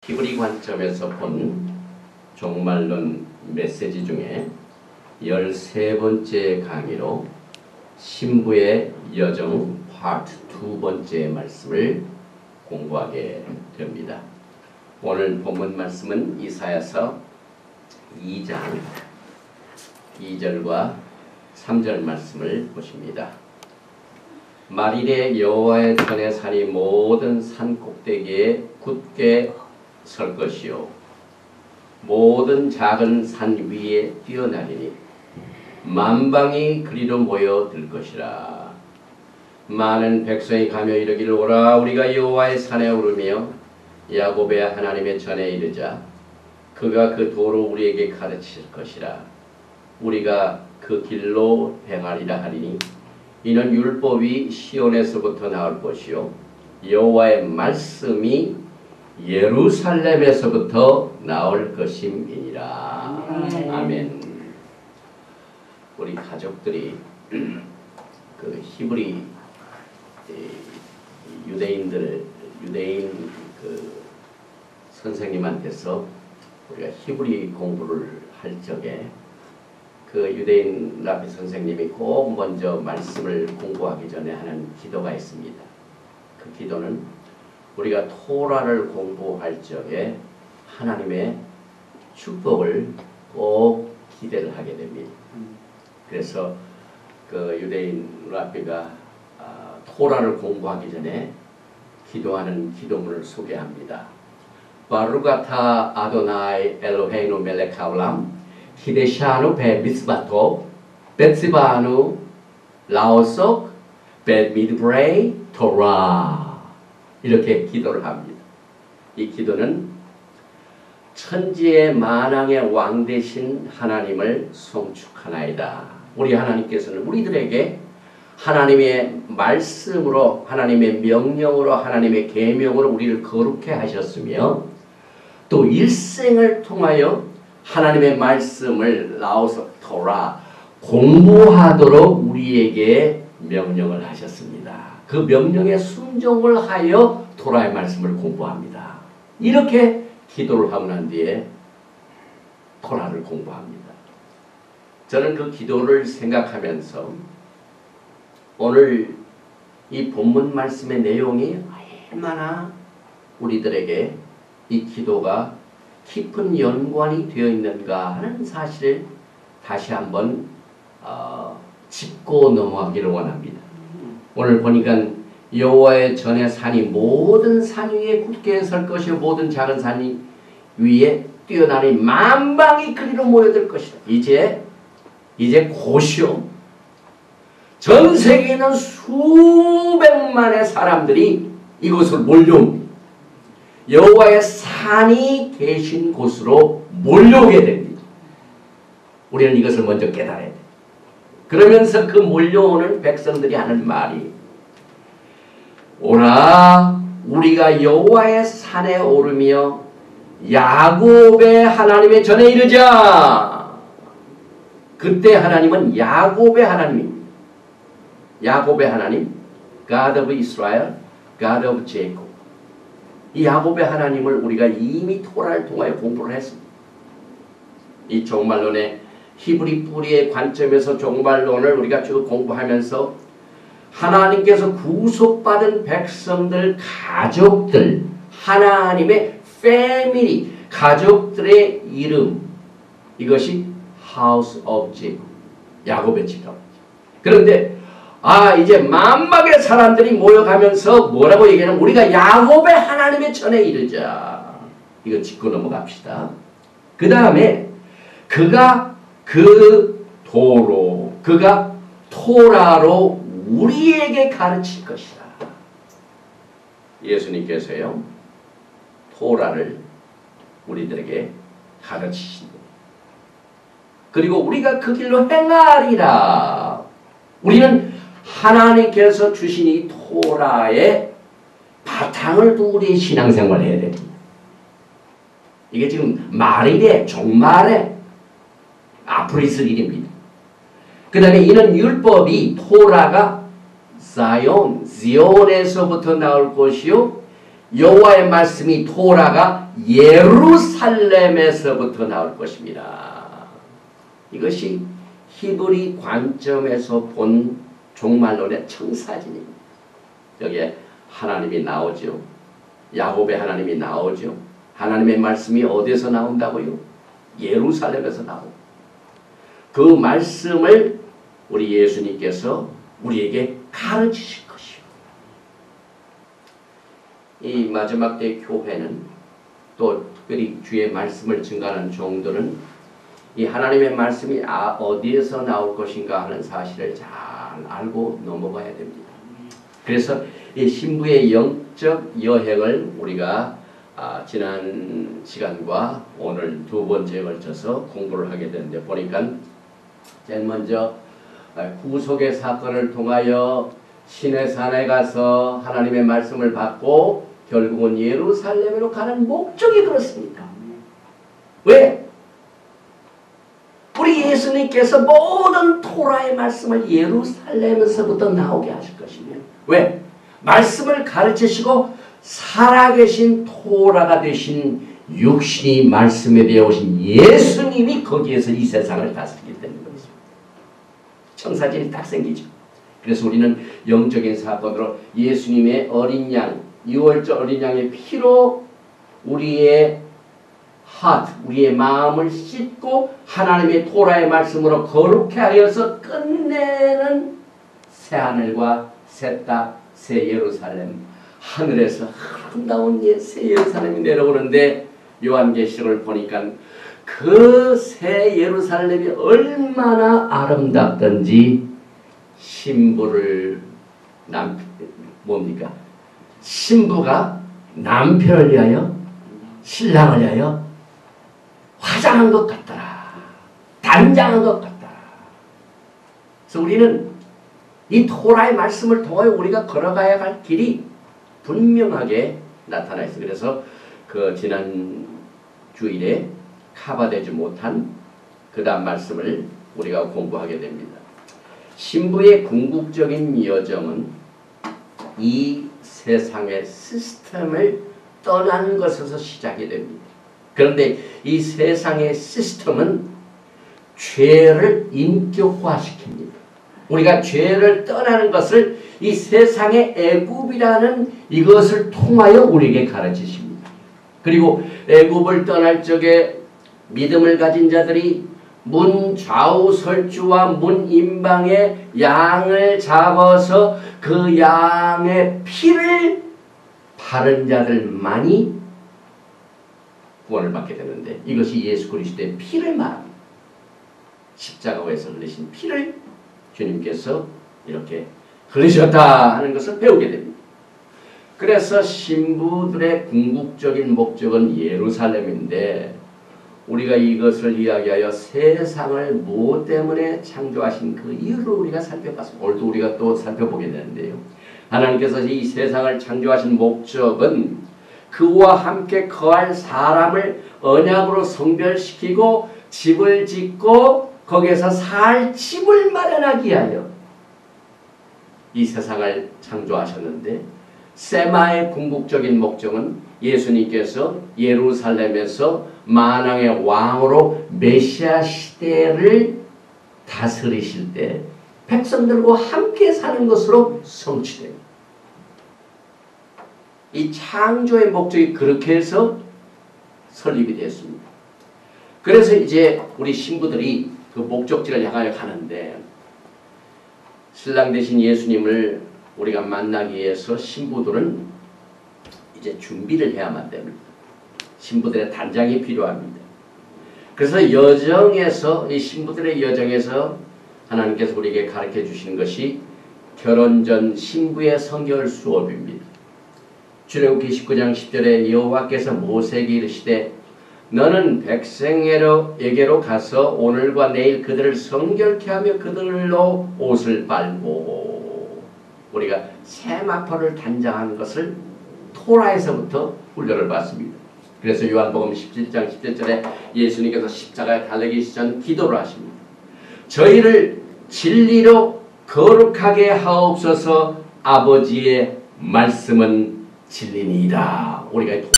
히브리 관점에서 본 종말론 메시지 중에 13번째 강의로 신부의 여정 파트 2번째 말씀을 공부하게 됩니다. 오늘 본문 말씀은 이사야서 2장 2절과 3절 말씀을 보십니다. 말일에 여호와의 전에 산이 모든 산 꼭대기에 굳게 설 것이요 모든 작은 산 위에 뛰어나리니 만방이 그리로 모여들 것이라. 많은 백성이 가며 이르기를 오라 우리가 여호와의 산에 오르며 야곱의 하나님의 전에 이르자 그가 그 도로 우리에게 가르칠 것이라. 우리가 그 길로 행하리라 하리니 이는 율법이 시온에서부터 나올 것이요 여호와의 말씀이 예루살렘에서부터 나올 것임이니라. 아멘. 우리 가족들이 그 히브리 유대인 그 선생님한테서 우리가 히브리 공부를 할 적에 그 유대인 라비 선생님이 꼭 먼저 말씀을 공부하기 전에 하는 기도가 있습니다. 그 기도는 우리가 토라를 공부할 적에 하나님의 축복을 꼭 기대를 하게 됩니다. 그래서 그 유대인 라비가 토라를 공부하기 전에 기도하는 기도문을 소개합니다. 바루가타 아도나이 엘로헤이노 멜렉 하울람 히데샤누 베 미스바토 베츠바누 라오속 베 미드브레이 토라 이렇게 기도를 합니다. 이 기도는 천지의 만왕의 왕 되신 하나님을 송축하나이다. 우리 하나님께서는 우리들에게 하나님의 말씀으로 하나님의 명령으로 하나님의 계명으로 우리를 거룩해 하셨으며 또 일생을 통하여 하나님의 말씀을 나와서 토라 공부하도록 우리에게 명령을 하셨습니다. 그 명령에 순종을 하여 토라의 말씀을 공부합니다. 이렇게 기도를 하고 난 뒤에 토라를 공부합니다. 저는 그 기도를 생각하면서 오늘 이 본문 말씀의 내용이 얼마나 우리들에게 이 기도가 깊은 연관이 되어 있는가 하는 사실을 다시 한번 짚고 넘어가기를 원합니다. 오늘 보니까 여호와의 전에 산이 모든 산 위에 굳게 설 것이요 모든 작은 산 위에 뛰어나니 만방이 그리로 모여들 것이다. 이제 곧이요 전 세계에 있는 수백만의 사람들이 이곳을 몰려옵니다. 여호와의 산이 계신 곳으로 몰려오게 됩니다. 우리는 이것을 먼저 깨달아야 돼요. 그러면서 그 몰려오는 백성들이 하는 말이 오라 우리가 여호와의 산에 오르며 야곱의 하나님의 전에 이르자. 그때 하나님은 야곱의 하나님입니다. 야곱의 하나님 God of Israel, God of Jacob. 이 야곱의 하나님을 우리가 이미 토라를 통하여 공부를 했습니다. 이 종말론의 히브리 뿌리의 관점에서 종말론을 우리가 쭉 공부하면서 하나님께서 구속받은 백성들, 가족들, 하나님의 패밀리, 가족들의 이름 이것이 House of Jacob, 야곱의 집이라고 하죠. 그런데 이제 만방의 사람들이 모여가면서 뭐라고 얘기하냐면 우리가 야곱의 하나님의 전에 이르자. 이거 짚고 넘어갑시다. 그 다음에 그가 그 도로 그가 토라로 우리에게 가르칠 것이다. 예수님께서요 토라를 우리들에게 가르치신다. 그리고 우리가 그 길로 행하리라. 우리는 하나님께서 주신 이 토라의 바탕을 두고 우리의 신앙생활을 해야 됩니다. 이게 지금 말일에 종말에 앞으로 있을 일입니다. 그 다음에 이는 율법이 토라가 지온에서부터 나올 것이요 여호와의 말씀이 토라가 예루살렘에서부터 나올 것입니다. 이것이 히브리 관점에서 본 종말론의 청사진입니다. 여기에 하나님이 나오죠. 야곱의 하나님이 나오죠. 하나님의 말씀이 어디서 나온다고요? 예루살렘에서 나오고 그 말씀을 우리 예수님께서 우리에게 가르치실 것이요. 이 마지막 때 교회는 또 특별히 주의 말씀을 증거하는 종들은 이 하나님의 말씀이 어디에서 나올 것인가 하는 사실을 잘 알고 넘어가야 됩니다. 그래서 이 신부의 영적 여행을 우리가 지난 시간과 오늘 두 번째에 걸쳐서 공부를 하게 되는데 보니까 제일 먼저 구속의 사건을 통하여 시내산에 가서 하나님의 말씀을 받고 결국은 예루살렘으로 가는 목적이 그렇습니다. 왜? 우리 예수님께서 모든 토라의 말씀을 예루살렘에서부터 나오게 하실 것이며 왜? 말씀을 가르치시고 살아계신 토라가 되신 육신이 말씀에 되어 오신 예수님이 거기에서 이 세상을 다스리기 때문에 그렇습니다. 청사진이 딱 생기죠. 그래서 우리는 영적인 사건으로 예수님의 어린 양, 유월절 어린 양의 피로 우리의 우리의 마음을 씻고 하나님의 토라의 말씀으로 거룩해 하여서 끝내는 새하늘과 새 땅, 새 예루살렘, 하늘에서 아름다운 새 예루살렘이 내려오는데 요한계시록을 보니까 그 새 예루살렘이 얼마나 아름답던지 신부를 신부가 남편을 위하여 신랑을 위하여 화장한 것 같더라. 단장한 것 같더라. 그래서 우리는 이 토라의 말씀을 통하여 우리가 걸어가야 할 길이 분명하게 나타나 있어요. 그래서 그 지난 주일에 커버되지 못한 그 다음 말씀을 우리가 공부하게 됩니다. 신부의 궁극적인 여정은 이 세상의 시스템을 떠나는 것에서 시작이 됩니다. 그런데 이 세상의 시스템은 죄를 인격화시킵니다. 우리가 죄를 떠나는 것을 이 세상의 애굽이라는 이것을 통하여 우리에게 가르치십니다. 그리고 애굽을 떠날 적에 믿음을 가진 자들이 문 좌우 설주와 문 임방에 양을 잡아서 그 양의 피를 바른 자들만이 구원을 받게 되는데 이것이 예수 그리스도의 피를 말합니다. 십자가에서 흘리신 피를 주님께서 이렇게 흘리셨다 하는 것을 배우게 됩니다. 그래서 신부들의 궁극적인 목적은 예루살렘인데 우리가 이것을 이야기하여 세상을 무엇 때문에 창조하신 그 이유를 우리가 살펴봤습니다. 오늘도 우리가 또 살펴보게 되는데요. 하나님께서 이 세상을 창조하신 목적은 그와 함께 거할 사람을 언약으로 성별시키고 집을 짓고 거기에서 살 집을 마련하기 위하여 이 세상을 창조하셨는데 세마의 궁극적인 목적은 예수님께서 예루살렘에서 만왕의 왕으로 메시아 시대를 다스리실 때 백성들과 함께 사는 것으로 성취됩니다. 이 창조의 목적이 그렇게 해서 설립이 되었습니다. 그래서 이제 우리 신부들이 그 목적지를 향하여 가는데 신랑 되신 예수님을 우리가 만나기 위해서 신부들은 이제 준비를 해야만 됩니다. 신부들의 단장이 필요합니다. 그래서 여정에서 이 신부들의 여정에서 하나님께서 우리에게 가르쳐 주시는 것이 결혼 전 신부의 성결 수업입니다. 출애굽기 19장 10절에 여호와께서 모세에게 이르시되 너는 백성에게로 가서 오늘과 내일 그들을 성결케 하며 그들로 옷을 빨고 우리가 세마포를 단장하는 것을 토라에서부터 훈련을 받습니다. 그래서 요한복음 17장 17절에 예수님께서 십자가에 달리기 전 기도를 하십니다. 저희를 진리로 거룩하게 하옵소서. 아버지의 말씀은 진리니이다. 우리가